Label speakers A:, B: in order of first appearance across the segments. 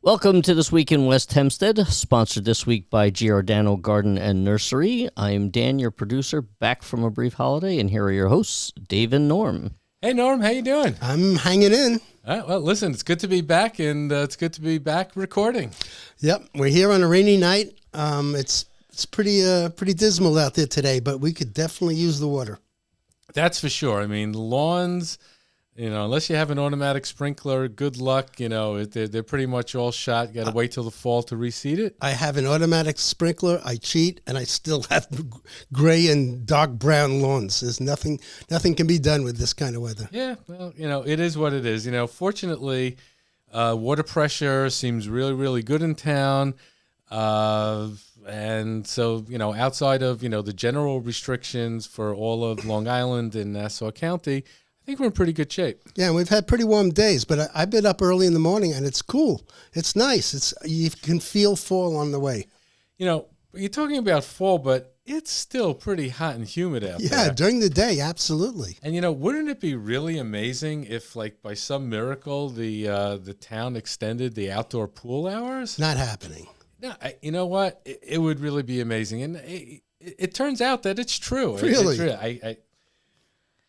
A: Welcome to This Week in West Hempstead, sponsored this week by Giordano Garden and Nursery. I'm Dan, your producer, back from a brief holiday, and here are your hosts, Dave and Norm.
B: Hey, Norm, how you doing?
C: I'm hanging in.
B: Well, listen, it's good to be back, and it's good to be back recording.
C: Yep, we're here on a rainy night. It's pretty dismal out there today, but we could definitely use the water.
B: That's for sure. I mean, lawns, unless you have an automatic sprinkler, good luck. They're pretty much all shot. You got to wait till the fall to reseed it.
C: I have an automatic sprinkler. I cheat, and I still have gray and dark brown lawns. There's nothing can be done with this kind of weather.
B: Yeah, well, it is what it is. Fortunately, water pressure seems really, really good in town. And so, outside of, the general restrictions for all of Long Island and Nassau County, I think we're in pretty good shape.
C: Yeah, and we've had pretty warm days, but I've been up early in the morning, and it's cool. It's nice. You can feel fall on the way.
B: You're talking about fall, but it's still pretty hot and humid out there.
C: Yeah, during the day, absolutely.
B: And, wouldn't it be really amazing if, like, by some miracle, the town extended the outdoor pool hours?
C: Not happening.
B: No, you know what? It would really be amazing. And it turns out that it's true.
C: Really?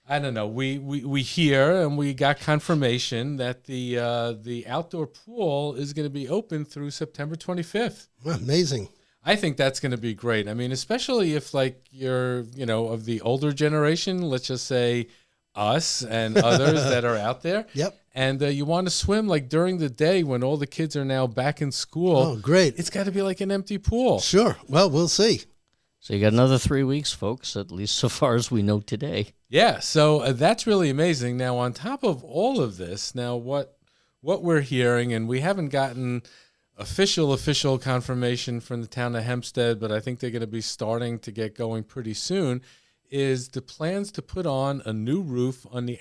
B: I don't know. We hear and we got confirmation that the outdoor pool is going to be open through September 25th.
C: Amazing.
B: I think that's going to be great. I mean, especially if like you're, of the older generation, let's just say us and others that are out there.
C: Yep.
B: And you want to swim like during the day when all the kids are now back in school.
C: Oh, great.
B: It's got to be like an empty pool.
C: Sure. Well, we'll see.
A: So you got another 3 weeks, folks, at least so far as we know today.
B: Yeah, so that's really amazing. Now, on top of all of this, now what we're hearing, and we haven't gotten official confirmation from the town of Hempstead, but I think they're going to be starting to get going pretty soon, is the plans to put on a new roof on the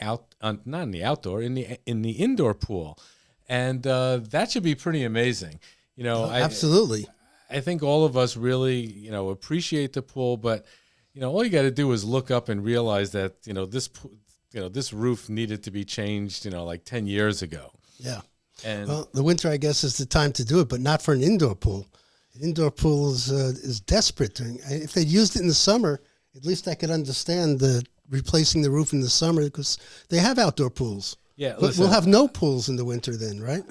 B: not in the outdoor, in the indoor pool, and that should be pretty amazing.
C: Absolutely.
B: I think all of us really, appreciate the pool, but all you got to do is look up and realize that this roof needed to be changed, like 10 years ago.
C: Yeah.
B: And
C: well, the winter, I guess, is the time to do it, but not for an indoor pool. An indoor pool is desperate. If they'd used it in the summer, at least I could understand replacing the roof in the summer because they have outdoor pools.
B: Yeah,
C: but we'll have no pools in the winter then, right?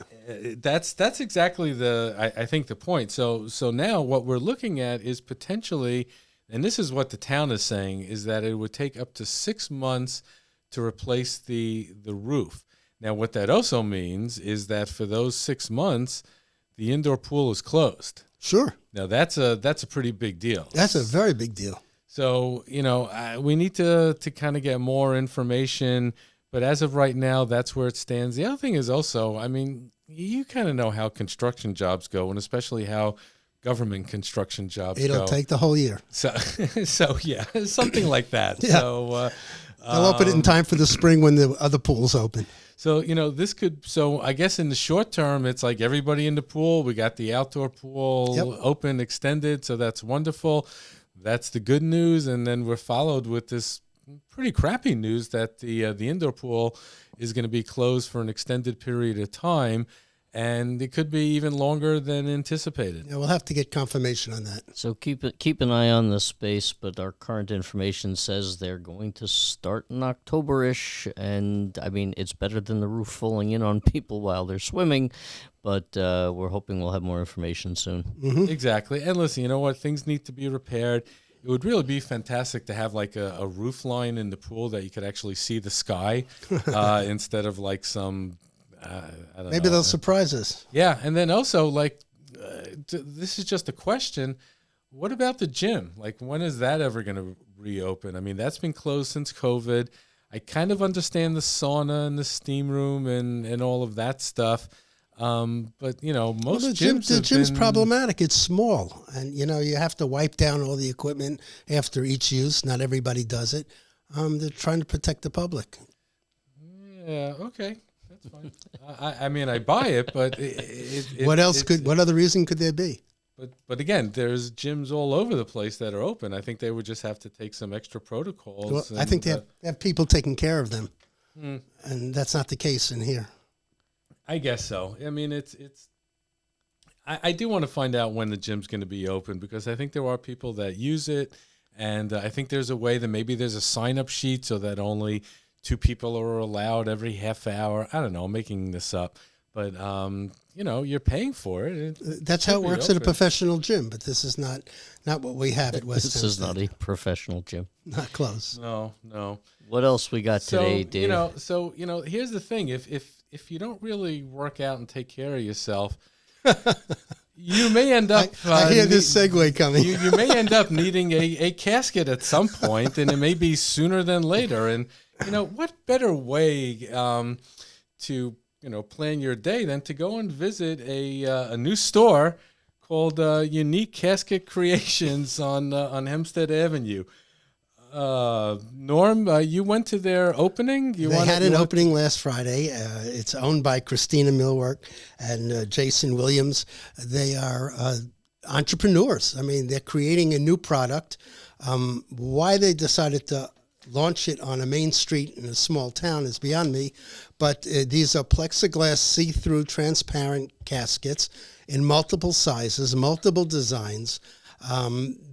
B: That's exactly I think the point. So now what we're looking at is potentially, and this is what the town is saying, is that it would take up to 6 months to replace the roof. Now, what that also means is that for those 6 months, the indoor pool is closed.
C: Sure.
B: Now, that's a pretty big deal.
C: That's a very big deal.
B: So, we need to kind of get more information, but as of right now, that's where it stands. The other thing is also, I mean, you kind of know how construction jobs go, and especially how government construction jobs go.
C: It'll take the whole year.
B: So yeah, something like that.
C: Yeah.
B: So
C: they'll open it in time for the spring when the other pool's open.
B: So, so I guess in the short term, it's like everybody in the pool. We got the outdoor pool open, extended, so that's wonderful. That's the good news. And then we're followed with this pretty crappy news that the indoor pool is going to be closed for an extended period of time, and it could be even longer than anticipated.
C: Yeah, we'll have to get confirmation on that.
A: So keep an eye on the space, but our current information says they're going to start in October-ish, and I mean, it's better than the roof falling in on people while they're swimming, but we're hoping we'll have more information soon.
C: Mm-hmm.
B: Exactly. And listen, you know what? Things need to be repaired. It would really be fantastic to have like a roof line in the pool that you could actually see the sky instead of like some, I don't know.
C: Maybe they'll surprise us.
B: Yeah. And then also like, this is just a question. What about the gym? Like, when is that ever going to reopen? I mean, that's been closed since COVID. I kind of understand the sauna and the steam room and all of that stuff. But most
C: the gym's problematic. It's small, and you have to wipe down all the equipment after each use. Not everybody does it. They're trying to protect the public.
B: Yeah. Okay. That's fine. I mean, I buy it, but
C: what other reason could there be?
B: But again, there's gyms all over the place that are open. I think they would just have to take some extra protocols.
C: Well, I think they have people taking care of them, and that's not the case in here.
B: I guess so. I mean, it's I do want to find out when the gym's going to be open, because I think there are people that use it, and I think there's a way that maybe there's a sign-up sheet so that only 2 people are allowed every half hour. I don't know, I'm making this up, but you're paying for it.
C: That's how it works at a professional gym, but this is not what we have at West
A: This
C: Hempstead.
A: is not a professional gym.
C: Not close.
B: No.
A: What else we got today, Dave?
B: Here's the thing: if you don't really work out and take care of yourself, you may end up.
C: I hear this segue coming.
B: You may end up needing a casket at some point, and it may be sooner than later. And what better way to plan your day than to go and visit a new store called Unique Casket Creations on Hempstead Avenue. Norm, you went to their opening?
C: They had an opening last Friday. It's owned by Christina Millwork and Jason Williams. They are entrepreneurs. I mean, they're creating a new product. Why they decided to launch it on a main street in a small town is beyond me. But these are plexiglass see-through transparent caskets in multiple sizes, multiple designs.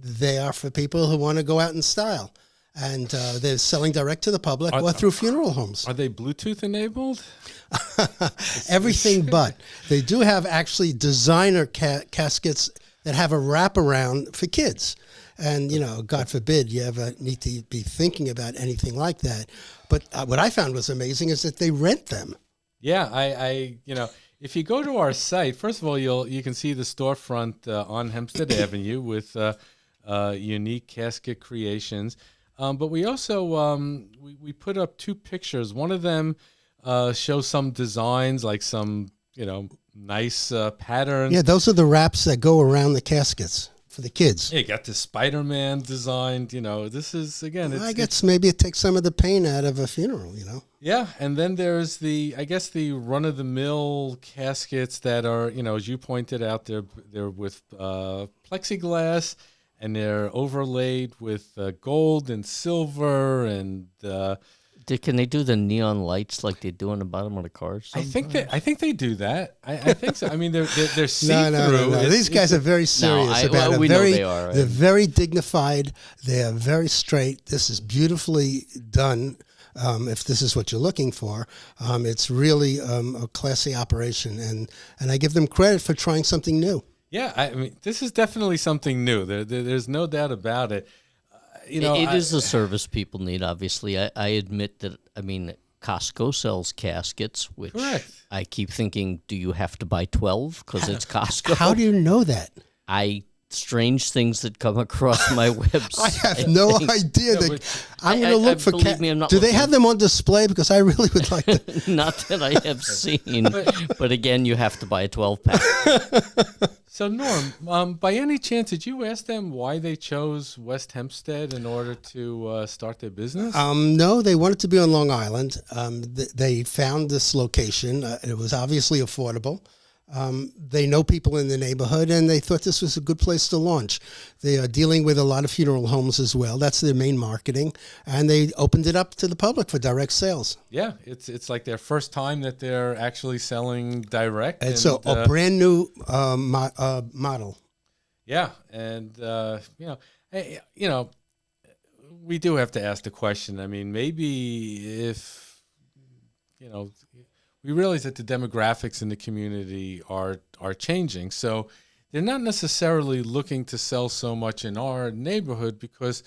C: They are for people who want to go out in style. And they're selling direct to the public or through funeral homes.
B: Are they Bluetooth enabled?
C: Everything but. They do have actually designer caskets that have a wraparound for kids. And, God forbid you ever need to be thinking about anything like that. But what I found was amazing is that they rent them.
B: Yeah, if you go to our site, first of all, you can see the storefront on Hempstead Avenue with Unique Casket Creations. But we also we put up 2 pictures. One of them shows some designs, like some nice patterns.
C: Yeah, those are the wraps that go around the caskets for the kids.
B: Yeah, you got the Spider-Man designed. This is again.
C: I guess maybe it takes some of the pain out of a funeral.
B: Yeah, and then there's the run-of-the-mill caskets that are as you pointed out, they're with plexiglass. And they're overlaid with gold and silver and.
A: Can they do the neon lights like they do on the bottom of the cars?
B: I think they do that. I think so. I mean, they're see-through.
C: No. These guys are very serious about it.
A: We know they are. Right?
C: They're very dignified. They are very straight. This is beautifully done. If this is what you're looking for, it's really a classy operation, and I give them credit for trying something new.
B: Yeah, I mean, this is definitely something new. There's no doubt about it.
A: It is a service people need, obviously. I admit that, Costco sells caskets, which
B: correct.
A: I keep thinking, do you have to buy 12 because it's Costco?
C: How do you know that?
A: Strange things that come across my website.
C: I have no idea. I'm going to look for do they have them on display? Because I really would like to.
A: Not that I have seen. But again, you have to buy a 12-pack.
B: So, Norm, by any chance, did you ask them why they chose West Hempstead in order to start their business?
C: No, they wanted to be on Long Island. They found this location. It was obviously affordable. They know people in the neighborhood, and they thought this was a good place to launch. They are dealing with a lot of funeral homes as well. That's their main marketing, and they opened it up to the public for direct sales.
B: Yeah, it's like their first time that they're actually selling direct.
C: And so a brand new model.
B: Yeah, and we do have to ask the question. I mean, maybe if we realize that the demographics in the community are changing. So they're not necessarily looking to sell so much in our neighborhood because,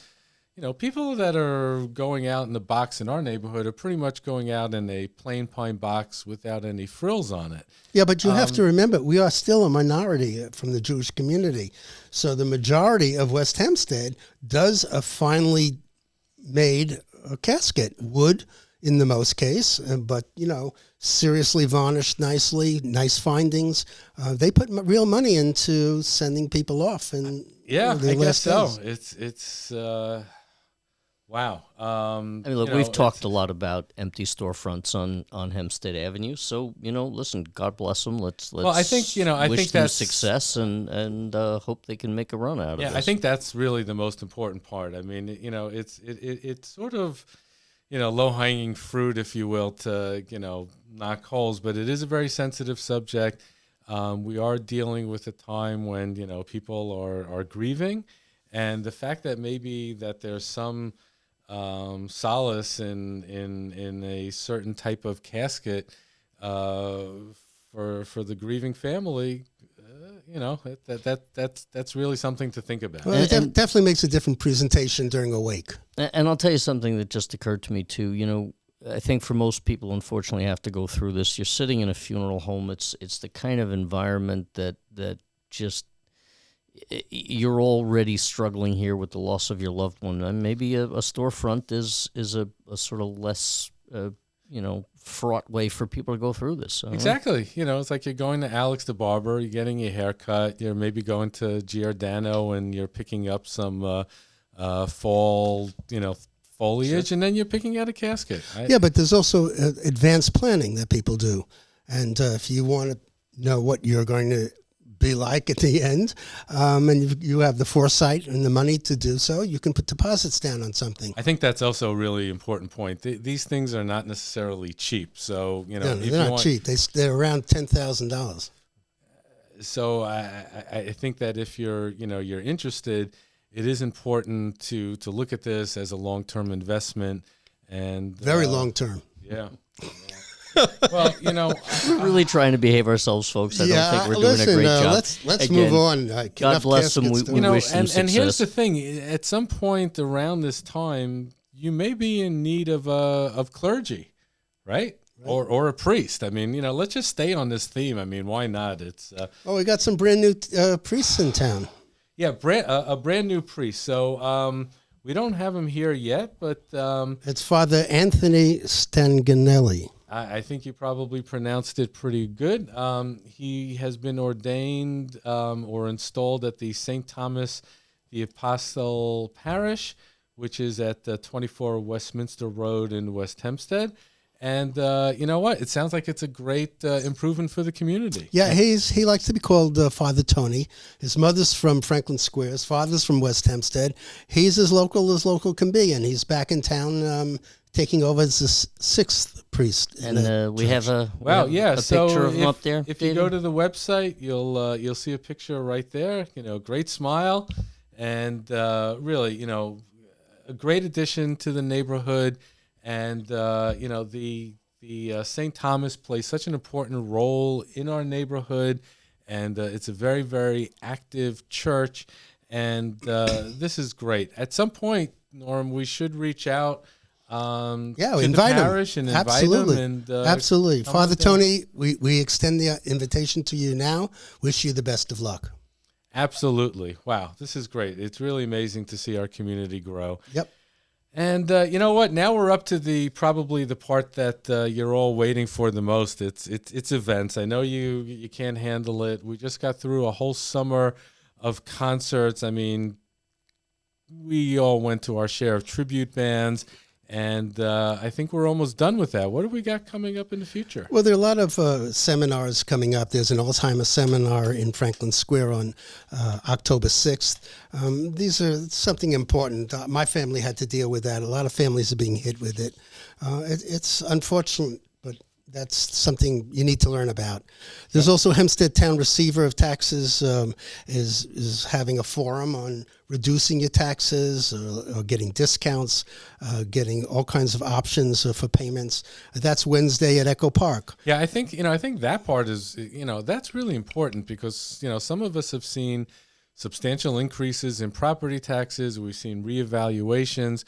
B: people that are going out in the box in our neighborhood are pretty much going out in a plain pine box without any frills on it.
C: Yeah, but you have to remember, we are still a minority from the Jewish community. So the majority of West Hempstead does a finely made casket, wood, in the most case, but, seriously varnished nicely, nice findings. They put real money into sending people off. And
B: yeah, I guess so. It's wow.
A: Look, we've talked a lot about empty storefronts on Hempstead Avenue. So, listen, God bless them. Let's
B: well, I think,
A: wish them success and hope they can make a run out of it.
B: Yeah, I think that's really the most important part. I mean, it's sort of, low-hanging fruit, if you will, to, knock holes, but it is a very sensitive subject. We are dealing with a time when, people are grieving, and the fact that maybe that there's some solace in a certain type of casket for the grieving family, that's really something to think about.
C: Well, it definitely makes a different presentation during a wake.
A: And I'll tell you something that just occurred to me too. I think for most people, unfortunately, have to go through this. You're sitting in a funeral home. It's the kind of environment that just you're already struggling here with the loss of your loved one. And maybe a storefront is a sort of less fraught way for people to go through this.
B: Exactly. It's like you're going to Alex the barber, you're getting your hair cut, you're maybe going to Giordano and you're picking up some fall, foliage, sure. And then you're picking out a casket.
C: Yeah, but there's also advanced planning that people do. And if you want to know what you're going to be like at the end, and you have the foresight and the money to do so, you can put deposits down on something.
B: I think that's also a really important point. These things are not necessarily cheap. So,
C: no, they're not cheap. They're around $10,000.
B: So I think that if you're interested, it is important to look at this as a long-term investment, and
C: very long-term.
B: Yeah. Well,
A: we're really trying to behave ourselves, folks. I don't think we're doing a great job.
C: Let's move on.
A: God bless them. We wish them success.
B: And here's the thing: at some point around this time, you may be in need of clergy, right? Or a priest. I mean, let's just stay on this theme. I mean, why not? It's
C: we got some brand new priests in town.
B: Yeah, a brand new priest. So we don't have him here yet, but
C: it's Father Anthony Stanganelli.
B: I think you probably pronounced it pretty good. He has been ordained or installed at the St. Thomas the Apostle Parish, which is at 24 Westminster Road in West Hempstead. And you know what? It sounds like it's a great improvement for the community.
C: Yeah, he likes to be called Father Tony. His mother's from Franklin Square. His father's from West Hempstead. He's as local can be, and he's back in town taking over as the sixth priest.
A: And we have a
B: so
A: picture of him up there.
B: If you go to the website, you'll see a picture right there. Great smile, and really, a great addition to the neighborhood. And the St. Thomas plays such an important role in our neighborhood, and it's a very, very active church. And this is great. At some point, Norm, we should reach out. To
C: invite
B: the parish
C: him.
B: And invite
C: Absolutely.
B: him. And,
C: absolutely, Father Tony, we extend the invitation to you now. Wish you the best of luck.
B: Absolutely. Wow, this is great. It's really amazing to see our community grow.
C: Yep.
B: And you know what? Now we're up to probably the part that you're all waiting for the most. It's events. I know you can't handle it. We just got through a whole summer of concerts. I mean, we all went to our share of tribute bands, and I think we're almost done with that. What do we got coming up in the future?
C: Well, there are a lot of seminars coming up. There's an Alzheimer's seminar in Franklin Square on October 6th. These are something important. My family had to deal with that. A lot of families are being hit with it. It's unfortunate, but that's something you need to learn about. There's also Hempstead Town Receiver of Taxes is having a forum on reducing your taxes or getting discounts, getting all kinds of options for payments. That's Wednesday at Echo Park.
B: Yeah, I think that part is, that's really important because, some of us have seen substantial increases in property taxes. We've seen reevaluations.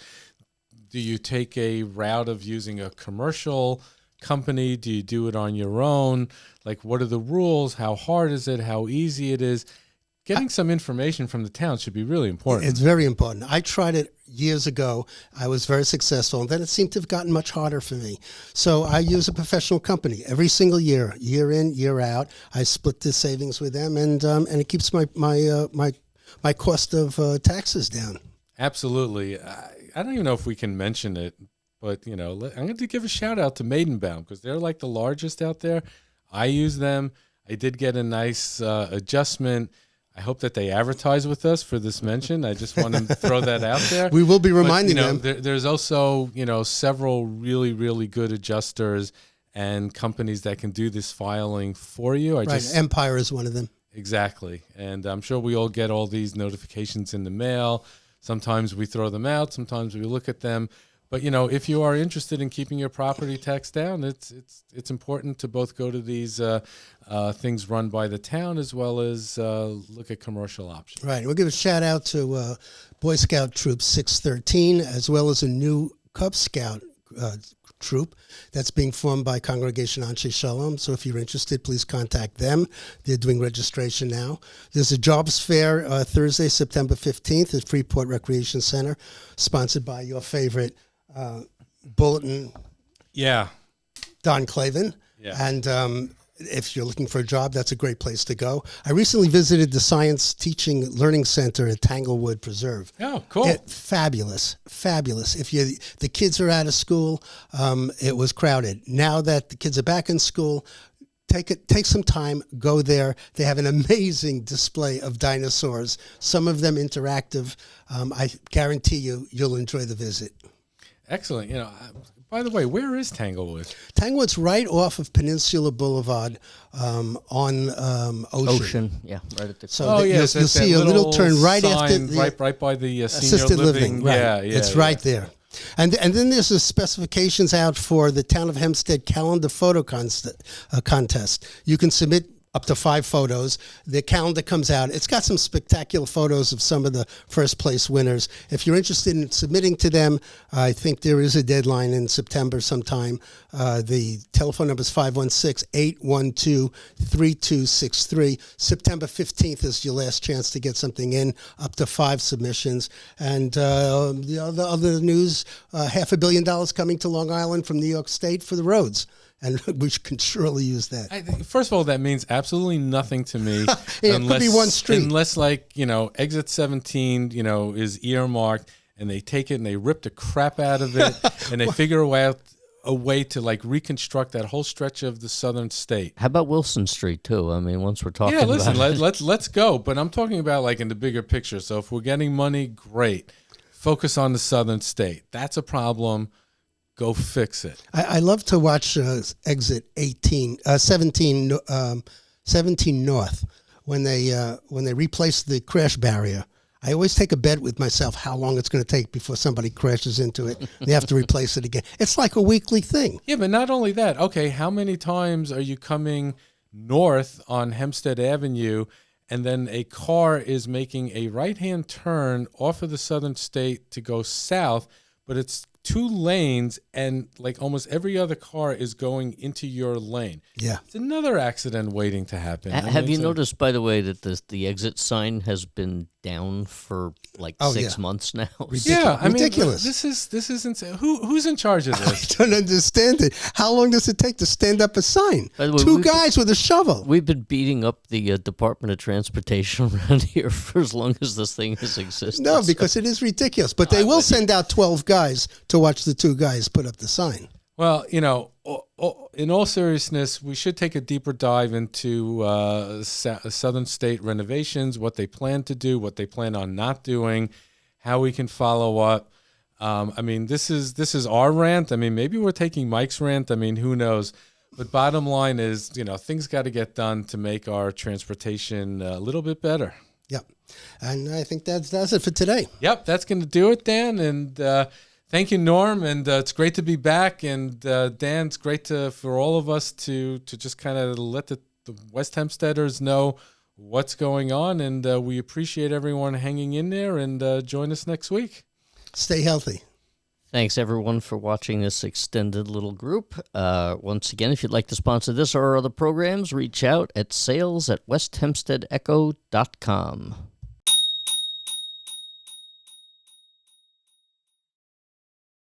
B: Do you take a route of using a commercial company? Do you do it on your own? Like, what are the rules? How hard is it? How easy it is? Getting some information from the town should be really important.
C: It's very important. I tried it years ago. I was very successful, and then it seemed to have gotten much harder for me. So I use a professional company every single year in, year out. I split the savings with them, and it keeps my cost of taxes down.
B: Absolutely. I don't even know if we can mention it, but I'm going to give a shout out to Maidenbaum because they're like the largest out there. I use them. I did get a nice adjustment. I hope that they advertise with us for this mention. I just want to throw that out there.
C: We will be reminding them.
B: There's also, several really, really good adjusters, and companies that can do this filing for you.
C: Empire is one of them.
B: Exactly. And I'm sure we all get all these notifications in the mail. Sometimes we throw them out. Sometimes we look at them. But, if you are interested in keeping your property tax down, it's important to both go to these things run by the town as well as look at commercial options.
C: Right. We'll give a shout out to Boy Scout Troop 613, as well as a new Cub Scout troop that's being formed by Congregation Anshe Shalom. So if you're interested, please contact them. They're doing registration now. There's a jobs fair Thursday, September 15th at Freeport Recreation Center, sponsored by your favorite bulletin, Don Clavin.
B: Yeah.
C: And if you're looking for a job, that's a great place to go. I recently visited the Science Teaching Learning Center at Tanglewood Preserve.
B: Oh, cool.
C: Fabulous. If the kids are out of school, it was crowded. Now that the kids are back in school, take some time, go there. They have an amazing display of dinosaurs, some of them interactive. I guarantee you'll enjoy the visit.
B: Excellent. By the way, where is Tanglewood?
C: Tanglewood's right off of Peninsula Boulevard on Ocean.
A: Yeah, right at the
C: So you'll see a little turn right after
B: right by the
C: assisted living. Right.
B: Yeah,
C: it's right there. And then there's the specifications out for the Town of Hempstead calendar photo contest. You can submit up to 5 photos. The calendar comes out. It's got some spectacular photos of some of the first place winners. If you're interested in submitting to them, I think there is a deadline in September sometime. The telephone number is 516-812-3263. September 15th is your last chance to get something in, up to 5 submissions. And the other news, $500 million coming to Long Island from New York State for the roads. And we can surely use that.
B: First of all, that means absolutely nothing to me.
C: It could be one street.
B: Unless, exit 17, is earmarked, and they take it and they rip the crap out of it, and they figure out a way to, reconstruct that whole stretch of the southern state.
A: How about Wilson Street, too? I mean, once we're talking
B: about... Yeah, listen,
A: it.
B: let's go. But I'm talking about, in the bigger picture. So if we're getting money, great. Focus on the southern state. That's a problem. Go fix it.
C: I love to watch exit 17 North when they replace the crash barrier. I always take a bet with myself how long it's going to take before somebody crashes into it. They have to replace it again. It's like a weekly thing.
B: Yeah, but not only that. Okay, how many times are you coming north on Hempstead Avenue and then a car is making a right-hand turn off of the southern state to go south, but it's 2 lanes, and almost every other car is going into your lane.
C: Yeah.
B: It's another accident waiting to happen.
A: Have you noticed, by the way, that the exit sign has been down for 6 months now?
C: Ridiculous.
B: This is insane. Who's in charge of this?
C: I don't understand it. How long does it take to stand up a sign? By the way, 2 guys with a shovel.
A: We've been beating up the Department of Transportation around here for as long as this thing has existed.
C: No, because it is ridiculous. But they will send out 12 guys to watch the 2 guys put up the sign.
B: Well, in all seriousness, we should take a deeper dive into southern state renovations, what they plan to do, what they plan on not doing, how we can follow up. This is our rant. Maybe we're taking Mike's rant. Who knows? But bottom line is, things got to get done to make our transportation a little bit better.
C: Yep. And I think that's it for today.
B: Yep, that's going to do it, Dan. And thank you, Norm, and it's great to be back. And Dan, it's great for all of us to just kind of let the West Hempsteaders know what's going on, and we appreciate everyone hanging in there, and join us next week.
C: Stay healthy.
A: Thanks, everyone, for watching this extended little group. Once again, if you'd like to sponsor this or our other programs, reach out at sales@westhempsteadecho.com.